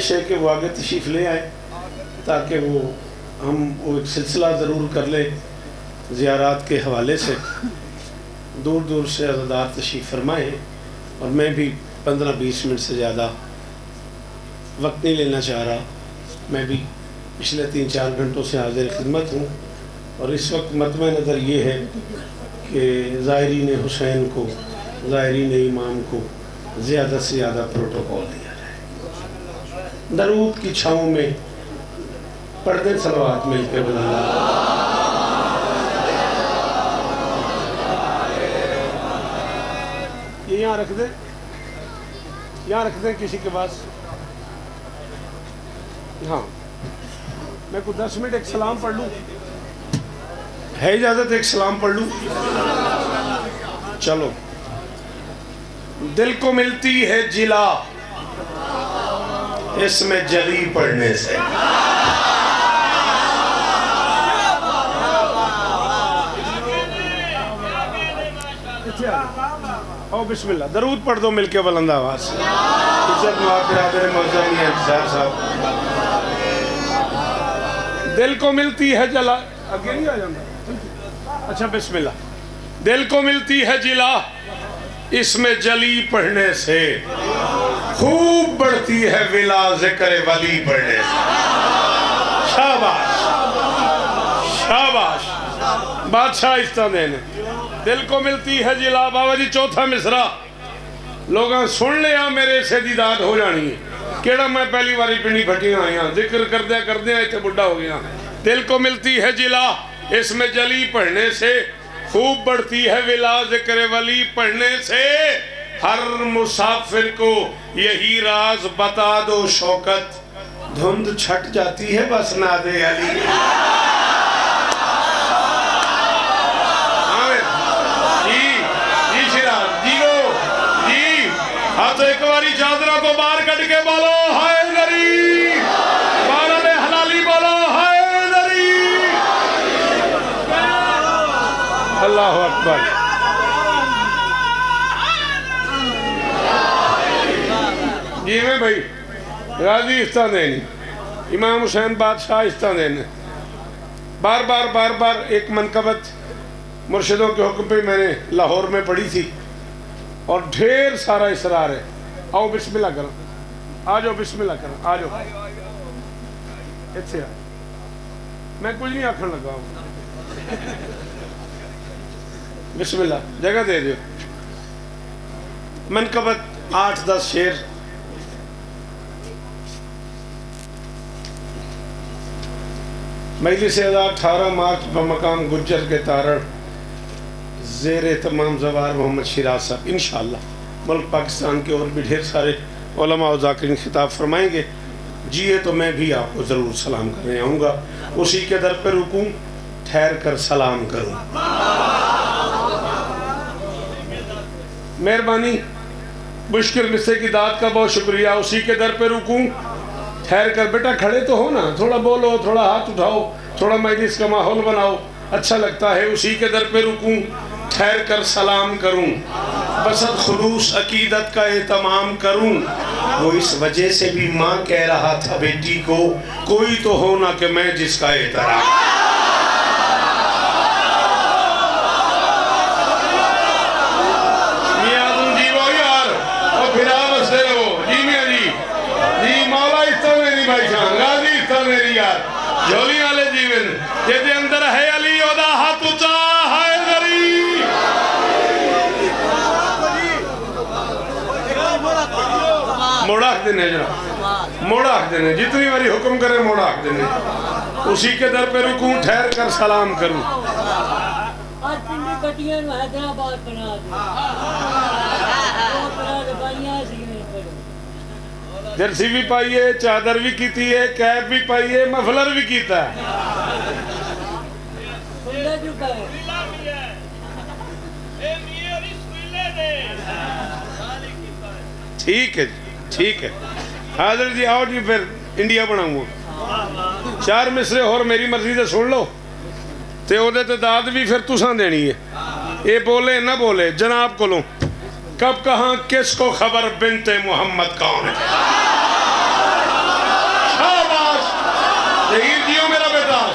شے کہ وہ آگے تشریف لے آئے تاکہ ہم ایک سلسلہ ضرور کر لیں زیارات کے حوالے سے. دور دور سے عزادار تشریف فرمائیں اور میں بھی 15-20 منٹ سے زیادہ وقت نہیں لینا چاہ رہا. میں بھی پچھلے 3-4 گھنٹوں سے حاضر خدمت ہوں اور اس وقت مطمع نظر یہ ہے کہ زائرین حسین کو، زائرین امام کو زیادہ سے زیادہ پروٹوکول دیا جائے. درود کی چھاؤں میں پڑھ دیں صلوات مل کے بلند. یہ یہاں رکھ دیں، یہاں رکھ دیں کسی کے پاس. ہاں میں کو 10 منٹ ایک سلام پڑھ لوں، ہے اجازت ایک سلام پڑھ لوں؟ چلو. دل کو ملتی ہے جلا اس میں جلی پڑھنے سے. او بسم اللہ. درود پڑھ دو مل کے بلند آواز سے. عزت نواب برادر معظم انتظار صاحب. دل کو ملتی ہے جلا، آگے نہیں آ جانا. اچھا بسم اللہ. دل کو ملتی ہے جلا اس میں جلی پڑھنے سے، خوب بڑھتی ہے ولا ذکر ولی پڑھنے سے. شاباش شاباش، بادشاہ استہ دینے. دل کو ملتی ہے جلا. بابا جی چوتھا مصرع لوگاں سن لیا میرے سے دیداد ہو جانی ہے. کیڑا میں پہلی باری پنڈی پھٹی آیا ذکر کردیا ایتھے بڑھا ہو گیا. دل کو ملتی ہے جلا اس میں جلی پڑھنے سے، خوب بڑھتی ہے ولا ذکر ولی پڑھنے سے. ہر مسافر کو یہی راز بتا دو شوکت، دھند چھٹ جاتی ہے بس ناد علی. جی شیراز جیو جی. ہاتھ ایک باری چادرہ تو باہر کٹ کے بولو ہائے دری، بارہ نے حلالی بولو ہائے دری. اللہ اکبر. جی میں بھائی غازی استہ دینی، امام حسین بادشاہ استہ دینے. بار بار ایک منقبت مرشدوں کے حکم پہ میں نے لاہور میں پڑھی تھی اور ڈھیر سارا اصرار ہے. آؤ بسم اللہ کرو، آ جاؤ بسم اللہ کرو، آ جاؤ. اچھا میں کچھ نہیں آکھن لگا ہوں. بسم اللہ جگہ دے دیو. منقبت 8-10 شعر. مجلس اعزاز 18 مارچ بمقام گجر کے تارڑ، زیر تمام زوار محمد شیراز صاحب. انشاءاللہ ملک پاکستان کے اور بھی ڈھیر سارے علماء و ذاکرین خطاب فرمائیں گے. جیے تو میں بھی آپ کو ضرور سلام کرنے آؤں گا. اسی کے در پہ رکوں، ٹھہر کر سلام کروں. مہربانی مشکل مصرے کی داد کا بہت شکریہ. اسی کے در پہ رکوں، ٹھہر کر. بیٹا کھڑے تو ہو نا، تھوڑا بولو، تھوڑا ہاتھ اٹھاؤ، تھوڑا مجلس کا ماحول بناؤ، اچھا لگتا ہے. اسی کے در پہ رکوں، ٹھہر کر سلام کروں. بسط خلوص عقیدت کا اہتمام کروں. وہ اس وجہ سے بھی ماں کہہ رہا تھا بیٹی کو، کوئی تو ہونا کہ میں جس کا احترام. جھولی والے جیون جیدے اندر ہے علی او دا ہاتھ اچا ہے ذری. موڑا آکھ دینے جناب، موڑا آکھ دینے، جتنی باری حکم کرے موڑا آکھ دینے. اسی کے در پہ رکوں، ٹھہر کر سلام کروں. آج پنڈی کٹیاں نو حیدرآباد بنا دیں. جرسی بھی پائیے، چادر بھی کیتی ہے، کیپ بھی پائیے، مفلر بھی کیتا ہے. ٹھیک ہے ٹھیک ہے. حاضر جی آؤ جی، پھر انڈیا بناؤں گا. 4 مصرے اور میری مرضی سے سن لو تے او دے تے داد بھی پھر تساں دینی ہے. اے بولے نہ بولے جناب کو لوں. کب کہاں کس کو خبر بنت محمد کون ہے.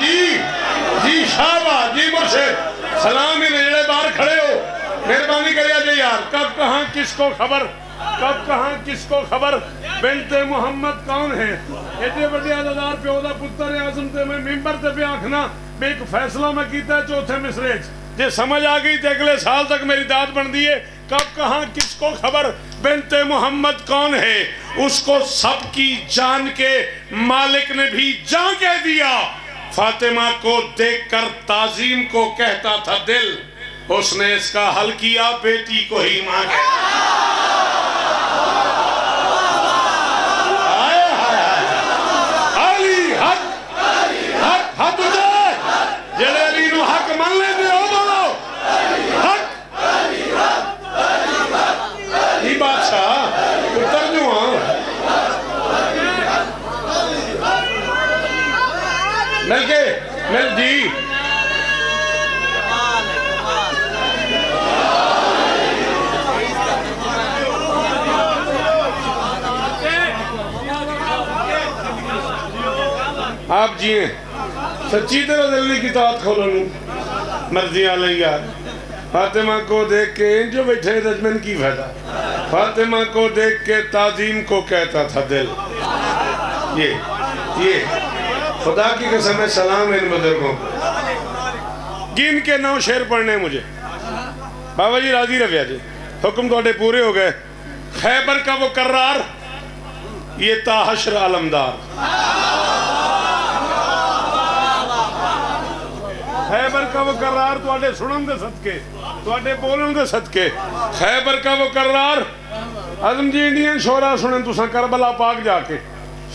جی شہباز جی مرشد سلام ہی نجڑے باہر کھڑے ہو مہربانی کریا جے یار کب کہاں کس کو خبر بنت محمد کون ہے ایڈے بڑے عزادار پیو دا پتر اعظم تے میں ممبر تے پہ آکھنا بے ایک فیصلہ میں کیتا ہے چوتھے مصرے جے سمجھ آگئی تے اگلے سال تک میری داد بن دیئے کب کہاں کس کو خبر بنت محمد کون ہے اس کو سب کی جان کے مالک نے بھی جان کہہ دیا فاطمہ کو دیکھ کر تعظیم کو کہتا تھا دل اس نے اس کا حل کیا بیٹی کو ہی مانگے علی حق حق تجھے جلے علی نو حق من لے دے ہو بولو حق یہ بادشاہ اتر جو مل جی آپ جیئے سچی طرح دلی کی طاعت کھولو لوں مرضی آلیں یار فاطمہ کو دیکھ کے جو بیٹھے دجمن کی فائدہ فاطمہ کو دیکھ کے تعظیم کو کہتا تھا دل یہ خدا کی قسم ہے سلام ان بزرگوں گن کے 9 شعر پڑھنے مجھے بابا جی راضی رویا جی حکم توڑے پورے ہو گئے خیبر کا وہ قرار یہ تا حشر علمدار خیبر کا وہ قرار توڑے سنن دے صدقے توڑے بولن دے صدقے خیبر کا وہ قرار عظم جی انڈین شورا سنن تو ساں کربلا پاک جا کے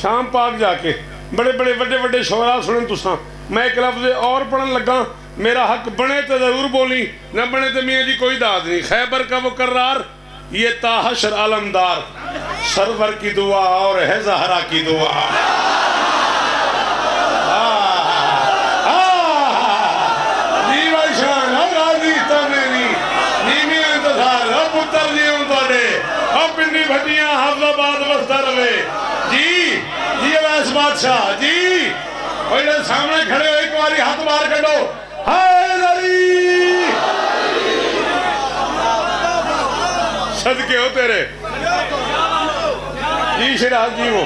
شام پاک جا کے بڑے بڑے شعراء سنیں تو ساں میں ایک لفظ اور پڑھن لگا میرا حق بنے تو ضرور بولی نہ بنے تو میاں جی کوئی داد نہیں خیبر کا وہ قرار یہ تا حشر علمدار سرور کی دعا اور ہے زہرا کی دعا دیوہ شان غازی تمینی نیمی انتظار اب اتر جی ان توڑے اب پنڈی بھٹیاں حفظ آباد وسطہ روے جی اویس بادشاہ جی اور یہ سامنے کھڑے ہو ایک باری ہاتھ بار کٹو حیدری صدقے ہو تیرے جی شراز جی وہ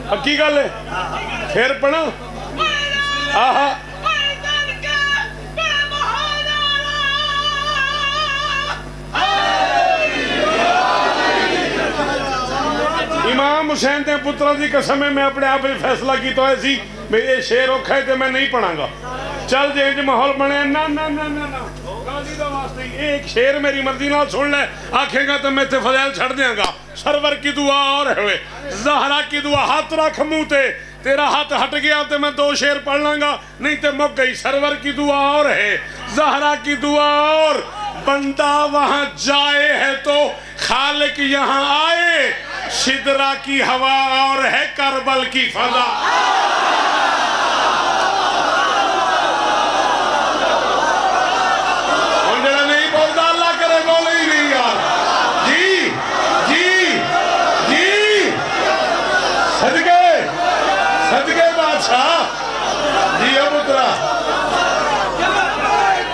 اب کی گل ہے پھر پڑھا آہا امام حسین تے پترہ دی قسم میں اپنے آپ نے فیصلہ کی تو ایسی میں یہ شعر رکھا ہے تے میں نہیں پڑھاں گا چل جے جو محول بنے نا غازی دا واسطے ایک شعر میری مرضی نہ سن لے آکھیں گا تو میں تے فضائل چھڑ دیاں گا سرور کی دعا اور ہوئے زہرا کی دعا ہاتھ رکھ منہ تے تیرا ہاتھ ہٹ گیا تے میں 2 شعر پڑھ لوں گا نہیں تے مک گئی سرور کی دعا اور ہے زہرا کی دعا اور بندہ وہاں جائے ہے تو خالق یہاں آئے شدرا کی ہوا اور ہے کربل کی فضا انجھڑا نہیں بولتا اللہ کرے بولے ہی نہیں یار جی صدقے بادشاہ جی اب اترا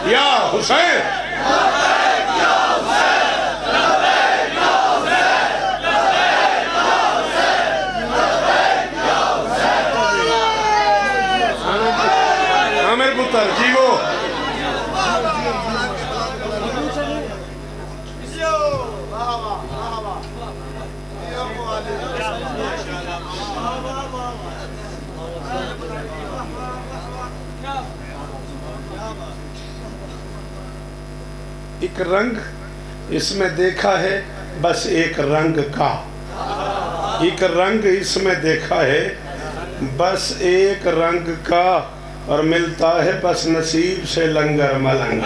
یا حسین جیو ایک رنگ اس میں دیکھا ہے بس ایک رنگ کا ایک رنگ اس میں دیکھا ہے بس ایک رنگ کا اور ملتا ہے بس نصیب سے لنگر ملنگ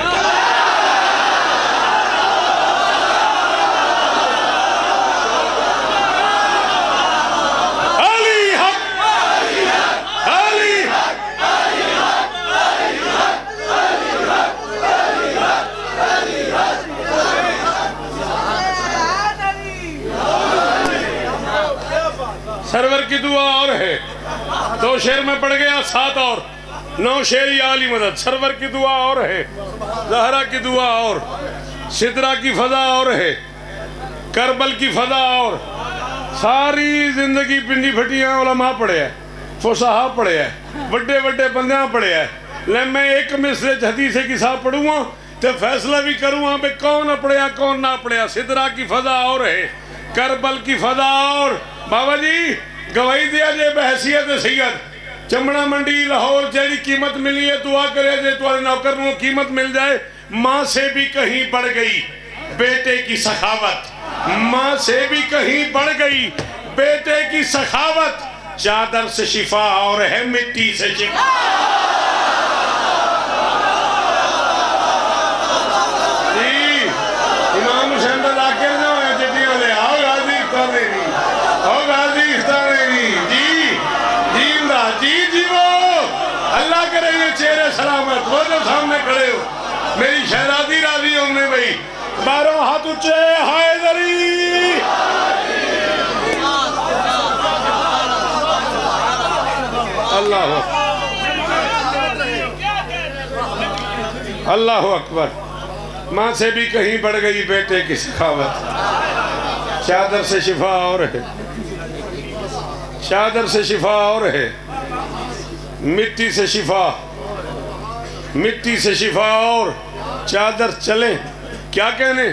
سرور کی دعا اور ہے. 2 شعر میں پڑھ گیا 7 اور 9 شعر یا علی مدد. سرور کی دعا اور ہے, زہرا کی دعا اور, سدرا کی فضا اور ہے, کربل کی فضا اور. ساری زندگی پنڈی پھٹیاں علماء پڑھے ہیں, فصحاء پڑھے ہیں, بڑے بڑے بندیاں پڑھے ہیں. لیکن میں ایک مصرع حدیث کی صاحب پڑھوں گا تو فیصلہ بھی کروں گا بے کون پڑھیا کون نہ پڑھیا. سدرا کی فضا اور ہے, کربل کی فضا اور. بابا جی گواہی دیا جے بحیثیت سید چمڑا منڈی لاہور جیڑی قیمت ملی ہے, دعا کرے جے تمہارے نوکر کو قیمت مل جائے. ماں سے بھی کہیں بڑھ گئی بیٹے کی سخاوت, ماں سے بھی کہیں بڑھ گئی بیٹے کی سخاوت. چادر سے شفا اور ہے مٹی سے شفا. جی امام حسین دا ذاکر جو ہے چٹیاں لے آؤ غازی افتانے نہیں, آؤ غازی افتانے نہیں. جی جی امداد جی جی وہ اللہ کرے یہ چہرے سلامت. وہ جو سامنے کھڑے ہو میری شہزادی راضی ہونے بھئی. باروں ہاتھ اچھے حیدری. اللہ اللہ اکبر. ماں سے بھی کہیں بڑھ گئی بیٹے کی سخاوت. چادر سے شفا اور ہے, چادر سے شفا اور ہے, مٹی سے شفا, مٹی سے شفا اور. چادر چلیں کیا کہنے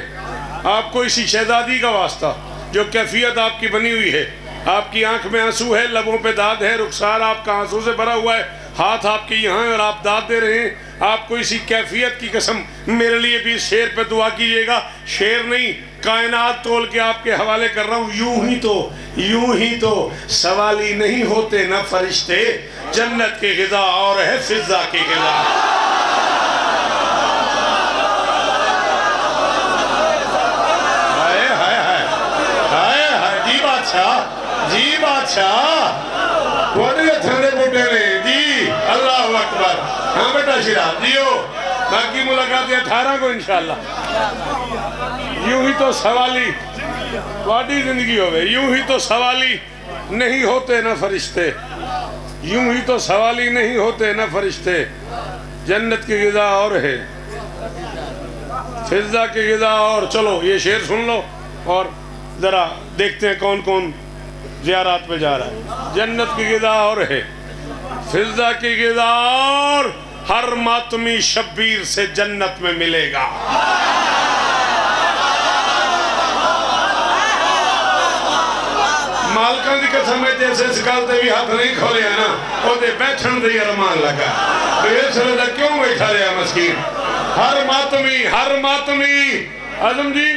آپ کو اسی شہزادی کا واسطہ جو کیفیت آپ کی بنی ہوئی ہے. آپ کی آنکھ میں آنسو ہے, لبوں پہ داد ہے, رخسار آپ کا آنسو سے بھرا ہوا ہے, ہاتھ آپ کی یہاں ہے اور آپ داد دے رہے ہیں. آپ کو اسی کیفیت کی قسم میرے لیے بھی اس شعر پہ دعا کیجئے گا. شعر نہیں کائنات تول کے آپ کے حوالے کر رہا ہوں. یوں ہی تو سوالی نہیں ہوتے نہ فرشتے, جنت کے غذا اور ہے فضا کی غذا. جی بادشاہ وڈے تھندے بوٹے نے. جی اللہ اکبر. ہاں بیٹا شیرہ جیو, باقی ملاقات 18 کو انشاءاللہ. یوں ہی تو سوالی واڈی زندگی ہوئے, یوں ہی تو سوالی نہیں ہوتے نہ فرشتے, یوں ہی تو سوالی نہیں ہوتے نہ فرشتے, جنت کی غذا اور ہے فضا کی غذا اور. چلو یہ شعر سن لو اور ذرا دیکھتے ہیں کون کون زیارات پہ جا رہا ہے. جنت کی غذا اور ہے فضا کی غذا اور, ہر ماتمی شبیر سے جنت میں ملے گا. مالکان دی قسم میں جیسے سکالتے بھی ہاتھ نہیں کھولے ہیں نا, وہ دے بیٹھن دے ارمان لگا. تو یہ سرزہ کیوں بیٹھا رہا مسکین. ہر ماتمی عظم جی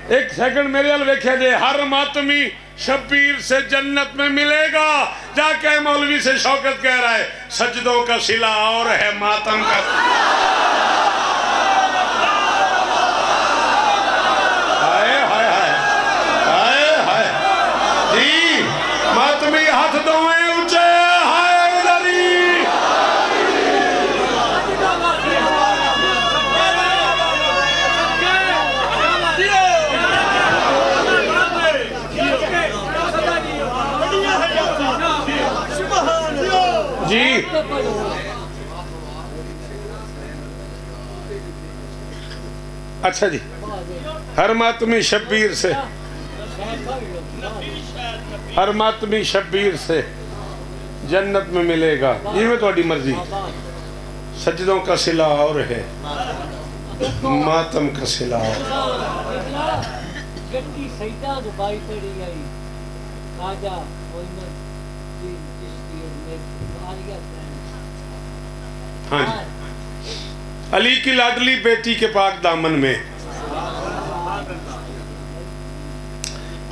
ایک سیکنڈ میرے حال ویکھیا جائے. ہر ماتمی شبیر سے جنت میں ملے گا. جا کے مولوی سے شوکت کہہ رہا ہے سجدوں کا صلہ اور ہے ماتم کا. ہائے ہائے ہائے ہائے. جی ماتمی ہاتھ دوئیں اونچے حیدری. جی اچھا جی. ہر ماتمی شبیر سے, ہر ماتمی شبیر سے جنت میں ملے گا. یہ میں تھوڑی مرضی. سجدوں کا صلہ اور ہے ماتم کا صلہ اور. ہاں جی. علی کی لاڈلی بیٹی کے پاک دامن میں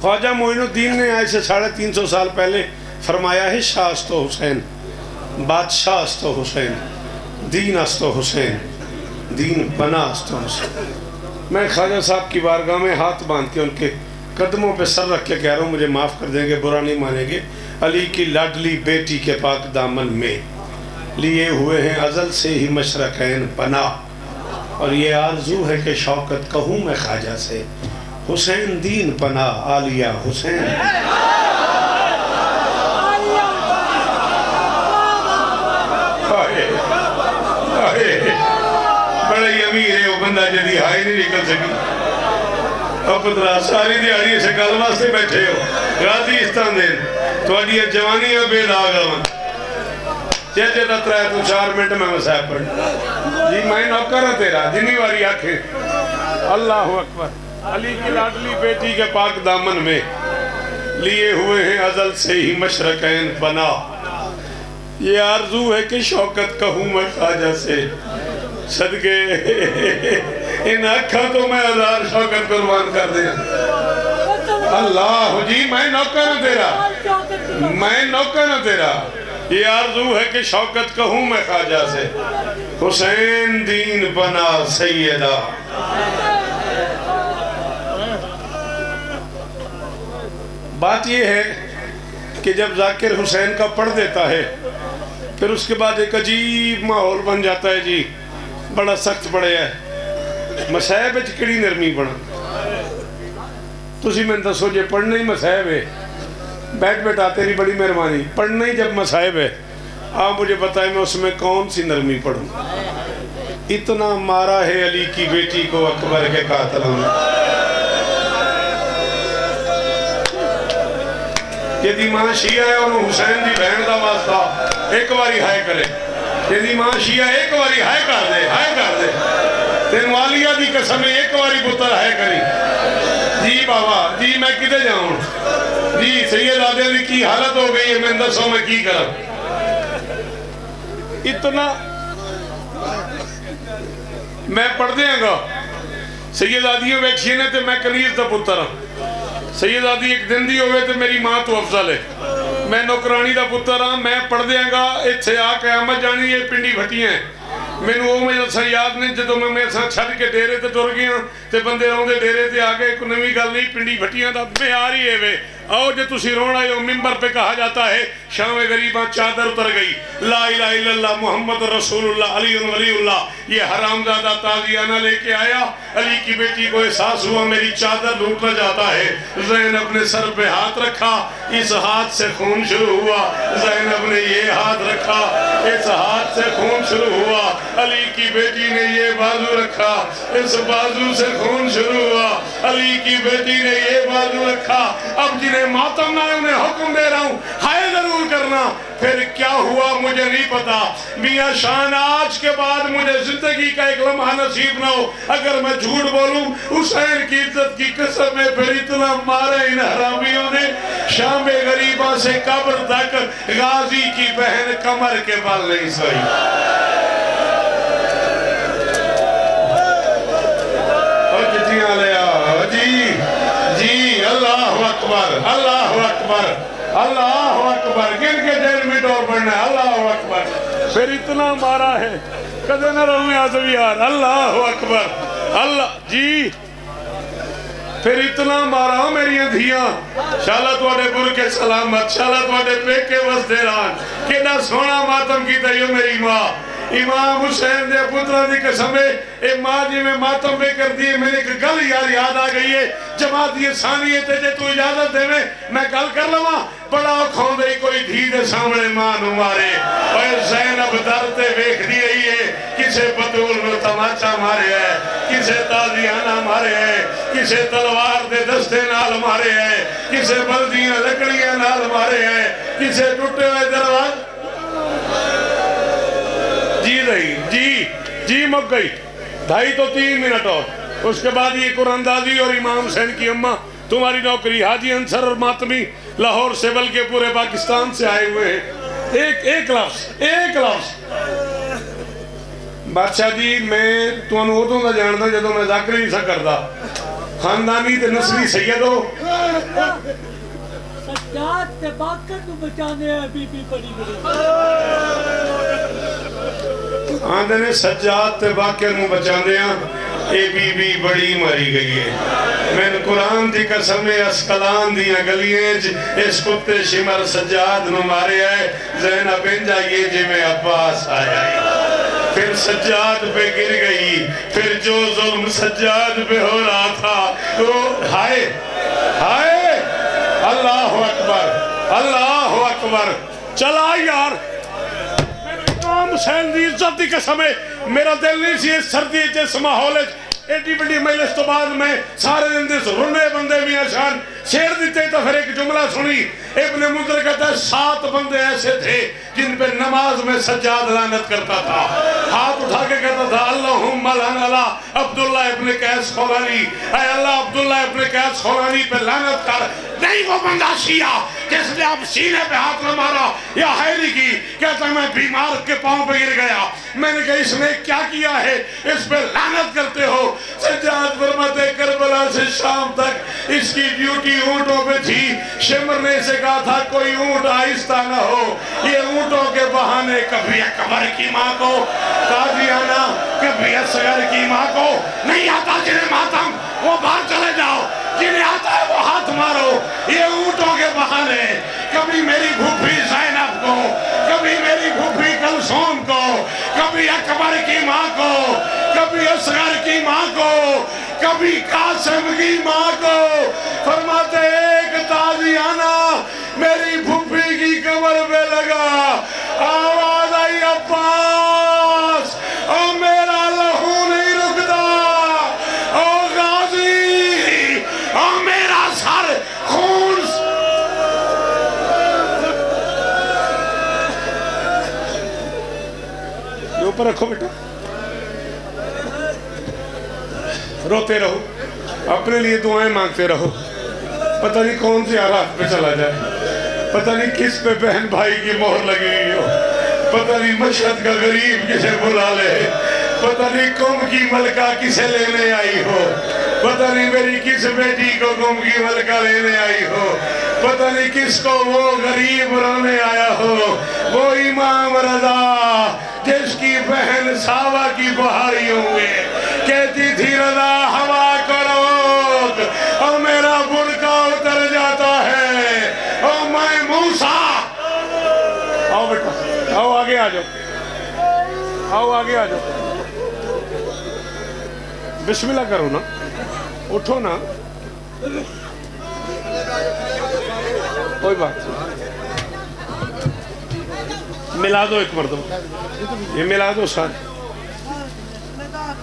خواجہ معین الدین نے آج سے 350 سال پہلے فرمایا ہے شاہ است و حسین, بادشاہ است و حسین, دین است و حسین, دین پناہ است و حسین. میں خواجہ صاحب کی بارگاہ میں ہاتھ باندھ کے ان کے قدموں پہ سر رکھ کے کہہ رہا ہوں مجھے معاف کر دیں گے, برا نہیں مانیں گے. علی کی لاڈلی بیٹی کے پاک دامن میں لیے ہوئے ہیں ازل سے ہی مشرقین پناہ, اور یہ آرزو ہے کہ شوکت کہوں میں خواجہ سے حسین دین پناہ عالیہ حسین. بندہ جدی ہائی نہیں نکل سکی اب پترا ساری دیاری سے کل واسطے بیٹھے ہو غازی استان دین تو اڈیا جوانی ہے بے داغ آمان چیچے تترہ ہے تو 4 منٹ میں مسائب پڑھ جی میں نوکر ہے تیرا جنی واری آنکھیں اللہ اکبر علی کی لاڈلی بیٹی کے پاک دامن میں لیے ہوئے ہیں ازل سے ہی مشرقین بنا یہ آرزو ہے کہ شوکت کہوں میں خواجہ سے صدقے ان اکھا تو میں 1000 شوکت قربان کر دیں اللہ جی میں نوکر ہوں تیرا میں نوکر ہوں تیرا یہ آرزو ہے کہ شوکت کہوں میں خواجہ سے حسین دین بنا سیدہ بات یہ ہے کہ جب ذاکر حسین کا پڑھ دیتا ہے پھر اس کے بعد ایک عجیب ماحول بن جاتا ہے جی بڑا سخت پڑے ہے مسائب چکڑی نرمی بنا تسی میں دسو جے پڑھنا ہی مسائب ہے بیٹھ بیٹھا تیری بڑی مہربانی پڑھنا ہی جب مسائب ہے آپ مجھے بتائیں میں اس میں کون سی نرمی پڑھوں اتنا مارا ہے علی کی بیٹی کو اکبر کے قاتلوں نے یہ ماں شیعہ ہے اور حسین دی بہن دا واسطہ ایک باری ہائے کرے یہ ماں شیعہ ایک باری ہائے کر دے تین والیہ دی قسم ایک باری پتر ہائے کری جی بابا جی میں کدے جاؤں جی سید آدھے دی کی حالت ہو گئی ہے میں دسوں میں کی کرا اتنا میں پڑھ دیں گا سید آدھیوں بیٹھیے نے تو میں کنیز دا پتر ہوں سید آدھی ایک دن دی ہوئے تو میری ماں تو افضل ہے میں نوکرانی دا پتر ہاں میں پڑھ دیں گا اتھے آ قیامت جانی یہ پنڈی بھٹی ہیں میں نے وہ مجھے سا یاد نہیں جدو میں میرے ساتھ چھڑ کے ڈیرے تے ٹر گیا تے بندے رہوں دے ڈیرے تے آگے ایک نوی گل نہیں پنڈی بھٹیاں دا بیاری ہے وے آؤ جو تسی رونا ہے ممبر پہ کہا جاتا ہے شام غریباں چادر اتر گئی لا الہ الا اللہ محمد رسول اللہ علی ولی اللہ یہ حرامزادہ تازیانہ لے کے آیا علی کی بیٹی کو احساس ہوا میری چادر لوٹنا جاتا ہے زینب نے سر پہ ہاتھ رکھا اس ہاتھ سے خون شروع ہوا زینب نے یہ ہاتھ رکھا اس ہاتھ سے خون شروع ہوا علی کی بیٹی نے یہ بازو رکھا اس بازو سے خون شروع ہوا علی کی بیٹی نے یہ بازو رکھا اب جنہیں ماتم نہ انہیں حکم دے رہا ہوں ہائے ضرور کرنا پھر کیا ہوا مجھے نہیں پتا میاں شان آج کے بعد مجھے زندگی کا ایک لمحہ نصیب نہ ہو اگر میں جھوٹ بولوں حسین کی عزت کی قسم میں پھر اتنا مارے ان حرامیوں نے شام غریبہ سے قبر تک غازی کی بہن کمر کے بل نہیں سوئی جی اللہ اکبر اللہ اکبر اللہ اکبر گن کے جیل میں ڈور پڑھنا ہے اللہ اکبر پھر اتنا مارا ہے کدے نہ رہوں آزم یار اللہ اکبر اللہ جی پھر اتنا مارا میری دھیاں شالا تواڈے بر کے سلامت شالا تواڈے پیکے وسدے ران کیڑا سونا ماتم کیتا یو میری ماں امام حسین دے پترہ دی قسم اے ماں جی میں ماتم بے کر دیئے میں نے ایک گل یاد آ گئی ہے جماعت یہ ثانی ہے تجھے تو اجازت دے میں گل کر لوا بڑا کھون دے کوئی دھی دے سامنے ماں نو مارے اور زینب درتے ویکھ دی رہی ہے کسے بطول میں تماچا مارے ہے کسے تازیانہ مارے ہے کسے تلوار دے دستے نال مارے ہے کسے بلدیاں لکڑیاں نال مارے ہے کسے ٹوٹے ہوئے درواز جی مک گئی 2.5 تو 3 منٹ اور اس کے بعد یہ قرآن دازی اور امام حسین کی اممہ تمہاری نوکری حاجی انصر اور ماتمی لاہور سے بلکہ پورے پاکستان سے آئے ہوئے ہیں ایک لفظ بادشاہ جی میں تمہیں ادوں دا جاندا جدوں میں ذکر نہیں سا کردا خاندانی تے نسلی سید ہو سجاد تے باقر تو بچانے ہیں بی بی بڑی آندھے نے سجاد تے باقر مو بچان دیا اے بی بی بڑی ماری گئی ہے میں نے قرآن دی قسم اسکلان دیا گلیج اس کتے شمر سجاد نو مارے آئے زینب انجا یہ جی میں عباس آیا پھر سجاد پہ گر گئی پھر جو ظلم سجاد پہ ہو رہا تھا وہ ہائے اللہ اکبر چلا یار امام حسین دی عزت دی قسم ہے میرا دل نہیں سی اس سردی جس ماحول ایڈی بڑی مجلس تو بعد میں سارے دن دے رونے بندے میاں شان شیر دیتے تو پھر ایک جملہ سنی ابن منذر کہتا ہے 7 بندے ایسے تھے جن پہ نماز میں سجاد لعنت کرتا تھا، ہاتھ اٹھا کے کہتا تھا اللہم لعن اللہ عبداللہ ابن قیس خولانی، اے اللہ عبداللہ ابن قیس خولانی پہ لعنت کر۔ نہیں وہ بندہ شیعہ جس نے اب سینے پہ ہاتھ نہ مارا یا حیری کی، کہتا ہے میں بیمار کے پاؤں پہ گر گیا، میں نے کہا اس نے کیا کیا ہے اس پہ لعنت کرتے ہو۔ سجاد فرماتے کربلا سے شام تک اس کی ڈیوٹی اونٹوں پہ تھی، شمر نے اسے کہا تھا کوئی اونٹ آہستہ نہ ہو، یہ اونٹوں کے بہانے کبھی اکبر کی ماں کو قاضیانہ، کبھی اصغر کی ماں کو نہیں آتا جنہیں ماتم وہ باہر چلے جاؤ، جنہیں آتا ہے وہ ہاتھ مارو، یہ اونٹوں کے بہانے کبھی میری بھوپھی زینب کو، کبھی میری بھوپھی کلثوم کو، کبھی اکبر کی ماں کو، کبھی اصغر کی ماں کو، کبھی قاسم کی ماں کو۔ فرماتے ایک تازیانہ میری بھوپھی کی کمر پہ لگا، آواز آئی عباس اور میرا لہو نہیں رکتا، اور غازی اور میرا سر خون۔ یہ اوپر رکھو بیٹا، روتے رہو، اپنے لیے دعائیں مانگتے رہو، پتہ نہیں کون سی حالات پہ چلا جائے، پتہ نہیں کس پہ بہن بھائی کی مہر لگی ہوئی ہو، پتہ نہیں مشہد کا غریب کسے بلا لے، پتہ نہیں قوم کی ملکہ کسے لینے آئی ہو، پتہ نہیں میری کس بیٹی کو قوم کی ملکہ لینے آئی ہو، پتہ نہیں کس کو وہ غریب رونے آیا ہو، وہ امام رضا جس کی بہن ساوا کی بہاریوں میں کہتی تھی رضا ہوا کو روک اور میرا برقع اتر جاتا ہے اور میں موسیٰ۔ آؤ بیٹا، آؤ آگے آ جاؤ، آؤ آگے آ جاؤ، بسم اللہ کرو نا، اٹھو نا، کوئی بات ملا دو ایک مرتبہ، یہ ملا دو سارے،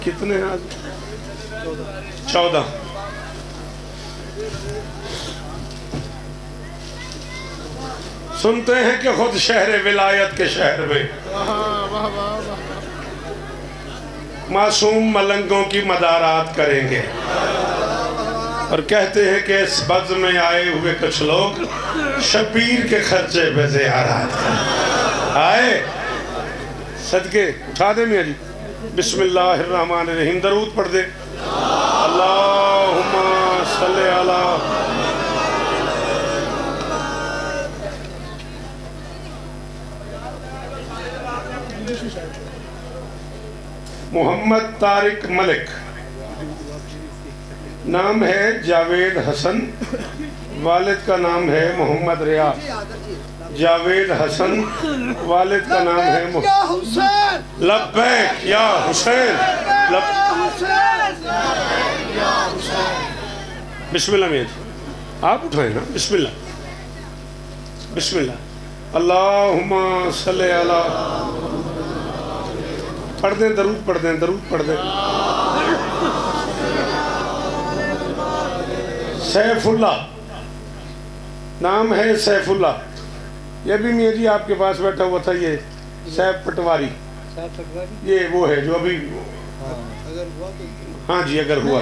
کتنے ہیں آج؟ 14۔ سنتے ہیں کہ خود شہر ولایت کے شہر میں معصوم ملنگوں کی مدارات کریں گے، اور کہتے ہیں کہ اس بز میں آئے ہوئے کچھ لوگ شبیر کے خرچے پہ زیارات کریں۔ آئے صدقے اٹھا دے میاں جی، بسم اللہ الرحمن الرحیم، درود پڑھ دے، اللہم صلی علی محمد طارق ملک، نام ہے جاوید حسن، والد کا نام ہے محمد ریاض۔ جاوید حسن، والد کا نام ہے محمد لبیک یا حسین، بسم اللہ میاں جی، آپ اٹھائیں نا، بسم اللہ، بسم اللہ، اللہم صلی علی، پڑھ دیں درود پڑھ دیں، درود پڑھ دیں۔ سیف اللہ، نام ہے سیف اللہ، یہ بھی میاں جی آپ کے پاس بیٹھا ہوا تھا، یہ سیف پٹواری، یہ وہ ہے جو ابھی، ہاں جی اگر ہوا،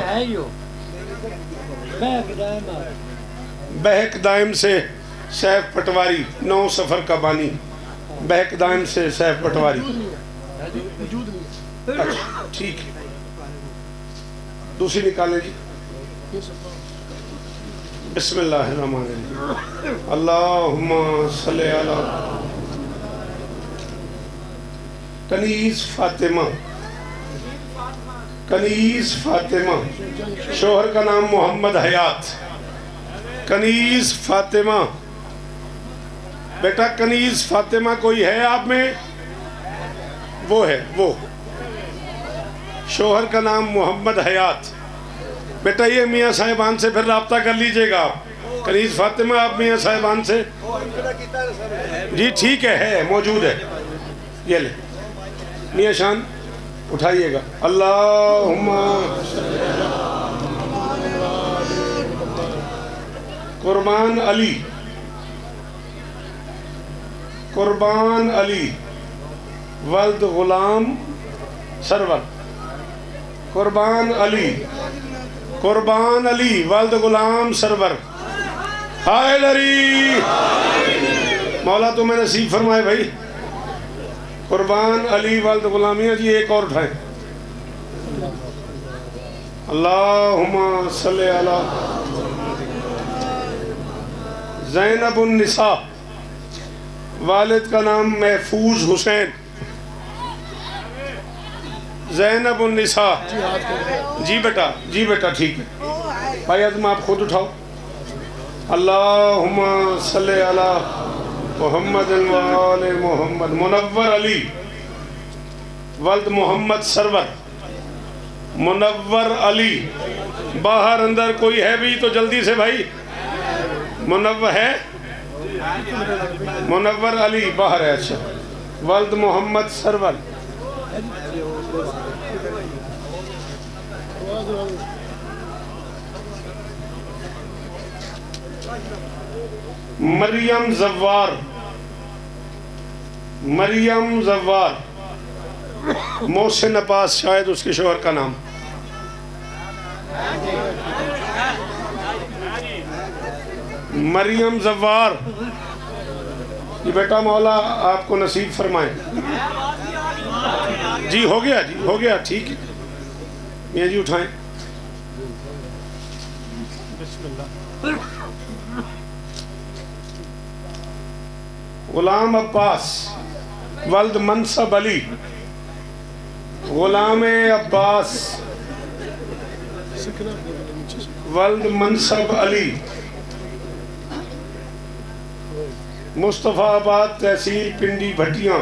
بہک دائم سے سیف پٹواری، 9 سفر کا بانی، بہک دائم سے سیف پٹواری، اچھا ٹھیک ہے، دوسری نکالیں جی، بسم اللہ الرحمن الرحیم، اللہم صلی علی کنیز فاطمہ، کنیز فاطمہ، شوہر کا نام محمد حیات، کنیز فاطمہ، بیٹا کنیز فاطمہ کوئی ہے آپ میں؟ وہ ہے، وہ شوہر کا نام محمد حیات، بیٹا یہ میاں صاحبان سے پھر رابطہ کر لیجئے گا آپ، کنیز فاطمہ آپ میاں صاحبان سے، جی ٹھیک ہے موجود ہے، یہ لے میاں شان اٹھائیے گا اللہم قربان علی، قربان علی ولد غلام سرور، قربان علی، قربان علی ولد غلام سرور، حیدری مولا تمہیں نصیب فرمائے بھائی، قربان علی ولد غلامیہ جی ایک اور اٹھائیں، اللہم صلی علی زینب النساء والد کا نام محفوظ حسین، زینب النساء جی بیٹا ٹھیک ہے بھائی عظم آپ خود اٹھاؤ، اللہم صلی علی محمد و آل محمد، منور علی ولد محمد سرور، منور علی باہر اندر کوئی ہے بھی تو جلدی سے بھائی، منور ہے، منور علی باہر ہے، اچھا ولد محمد سرور، مریم زوار، مریم زوار محسن عباس شاید اس کے شوہر کا نام، مریم زوار یہ بیٹا مولا آپ کو نصیب فرمائے، جی ہو گیا ٹھیک ہے میاں جی اٹھائیں، بسم اللہ، غلام عباس ولد منصب علی، غلام عباس ولد منصب علی، مصطفیٰ آباد تحصیل پنڈی بھٹیاں،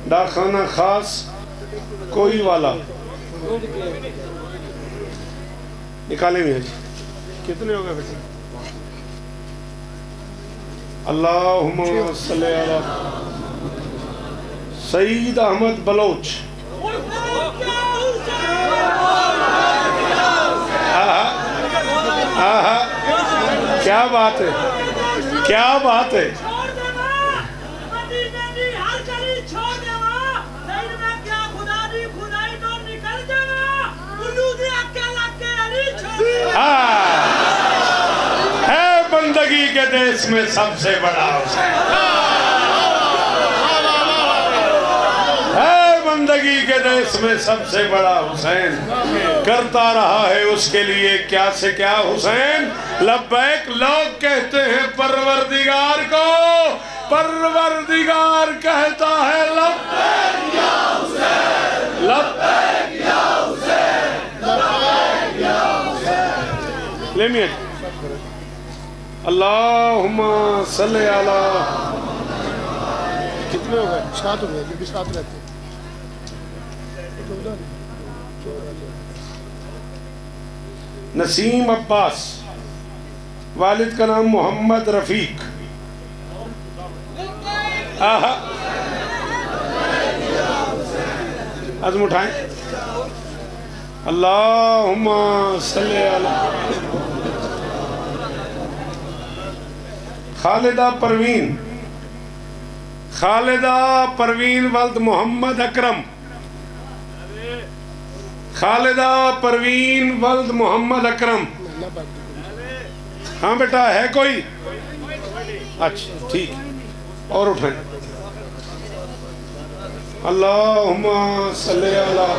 ڈاکخانہ خاص کوئی والا، نکالیں میں جی کتنے ہو گئے بیٹے، اللہم صلی علی سعید احمد بلوچ، کیا بات ہے، کیا بات ہے، ہے بندگی کے دیس میں سب سے بڑا حسین، ہے بندگی کے دیس میں سب سے بڑا حسین، کرتا رہا ہے اس کے لیے کیا سے کیا حسین، لبیک لوگ کہتے ہیں پروردگار کو، پروردگار کہتا ہے لبیک یا حسین، لبیک یا حسین، لبیک یا حسین، لے میاں اللہم صلی علی، کتنے ہو گئے؟ 7 ہو گئے، جو بھی 7 رہتے ہیں، نسیم عباس والد کا نام محمد رفیق، عزم اٹھائیں، اللہم صلی علی خالدہ پروین، خالدہ پروین ولد محمد اکرم، خالدہ پروین ولد محمد اکرم، ہاں بیٹا ہے کوئی؟ اچھا ٹھیک اور اٹھائیں، اللہم صلی علی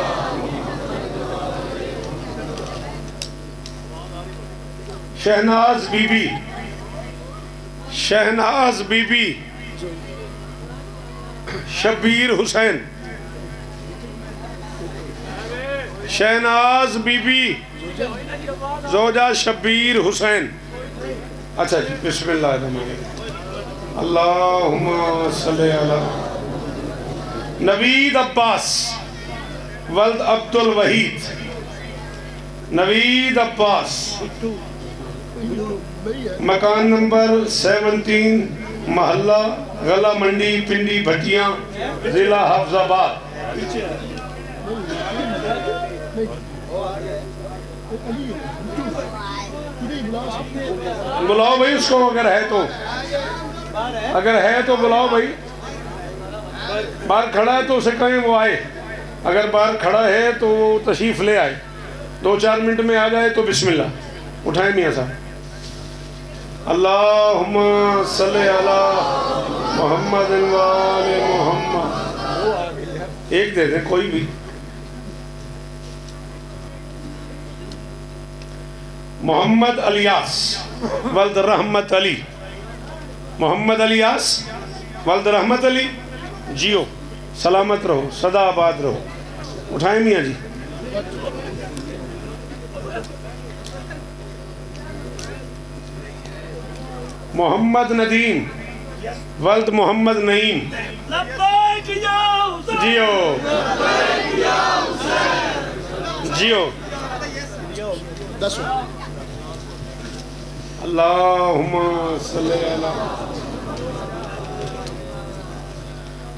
Shahnaz Bibi, Shahnaz Bibi Shabbir Hussain, Shahnaz Bibi زوجہ شبیر حسین، اچھا جی بسم اللہ الرحمن الرحیم، اللہم صلی علی نوید عباس ولد عبد الوحید، نوید عباس مکان نمبر 17 محلہ غلہ منڈی پنڈی بھٹیاں ضلع حافظ آباد، بلاؤ بھائی اس کو، اگر ہے تو بلاؤ بھائی. باہر کھڑا ہے تو اسے کہیں وہ آئے، اگر باہر کھڑا ہے تو وہ تشریف لے آئے. 2-4 منٹ میں آ جائے تو بسم اللہ. اٹھائیں میاں صاحب. اللہم صلی علی محمد و آل محمد. ایک دے دیں کوئی بھی. محمد الیاس ولد رحمت علی. محمد الیاس ولد رحمت علی. جیو سلامت رہو، سدا آباد رہو. اٹھائیں میاں جی. محمد ندیم ولد محمد نعیم. جیو جیو. اللہم صلی علی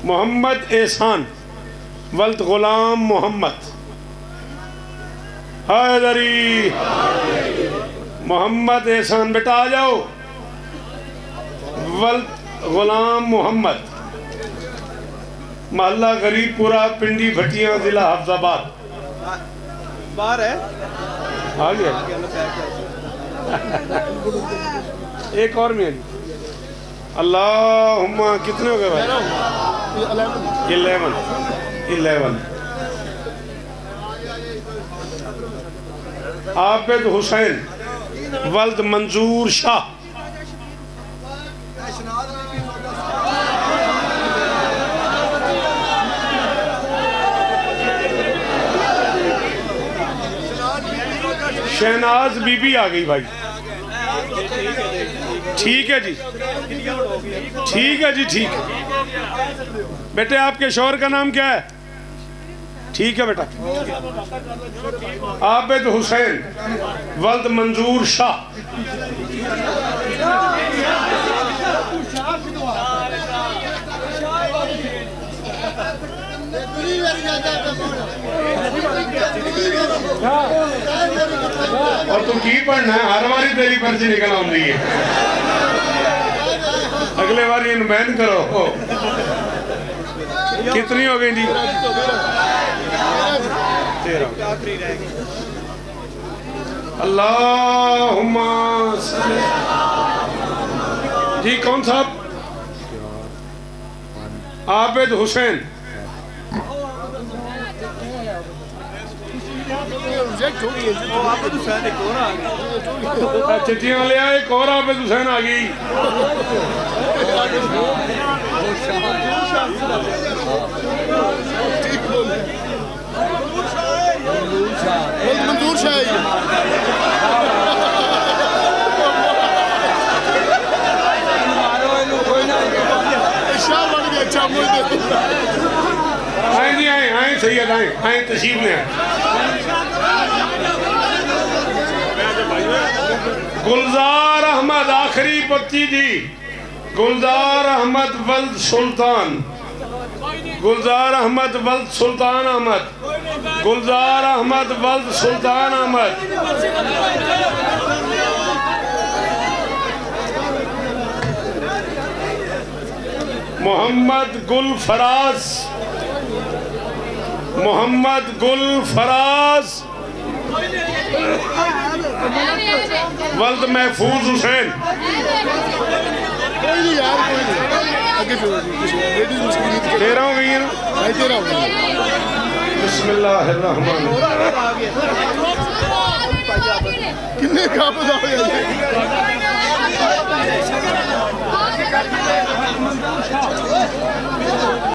محمد احسان ولد غلام محمد. حیدری. محمد احسان بیٹا آ جاؤ. ولد غلام محمد. محلہ غریب پورا، پنڈی بھٹیاں، ضلع حفظ آباد. باہر ہے آ گیا. ایک اور میں. اللہم کتنے ہو گئے بھائی؟ 11. عابد حسین ولد منظور شاہ. شہناز بی بی آ گئی بھائی. ٹھیک ہے جی، ٹھیک ہے جی، ٹھیک ہے. بیٹے آپ کے شوہر کا نام کیا ہے؟ ٹھیک ہے بیٹا. عابد حسین ولد منظور شاہ. اور تو کی پڑھنا ہے، ہر باری تیری پرچی نکل آؤں ہے. اگلے باری انبین کرو. کتنی ہو گئی جی؟ 13. اللہم صلی. جی کون صاحب؟ عابد حسین. چٹیاں لے آئے. ایک اور عابد حسین آ گئی. منظور شاہ. آئیں جی، آئیں سید، آئیں تشریف لیں. گلزار احمد آخری پتی جی. گلزار احمد ولد سلطان. گلزار احمد ولد سلطان احمد. گلزار احمد ولد سلطان احمد. محمد گل فراز. محمد گل فراز ولد محفوظ حسین. 13 ہو گئی ہیں نا. بسم اللہ الرحمن الرحیم. کتنے کام ہو گئے.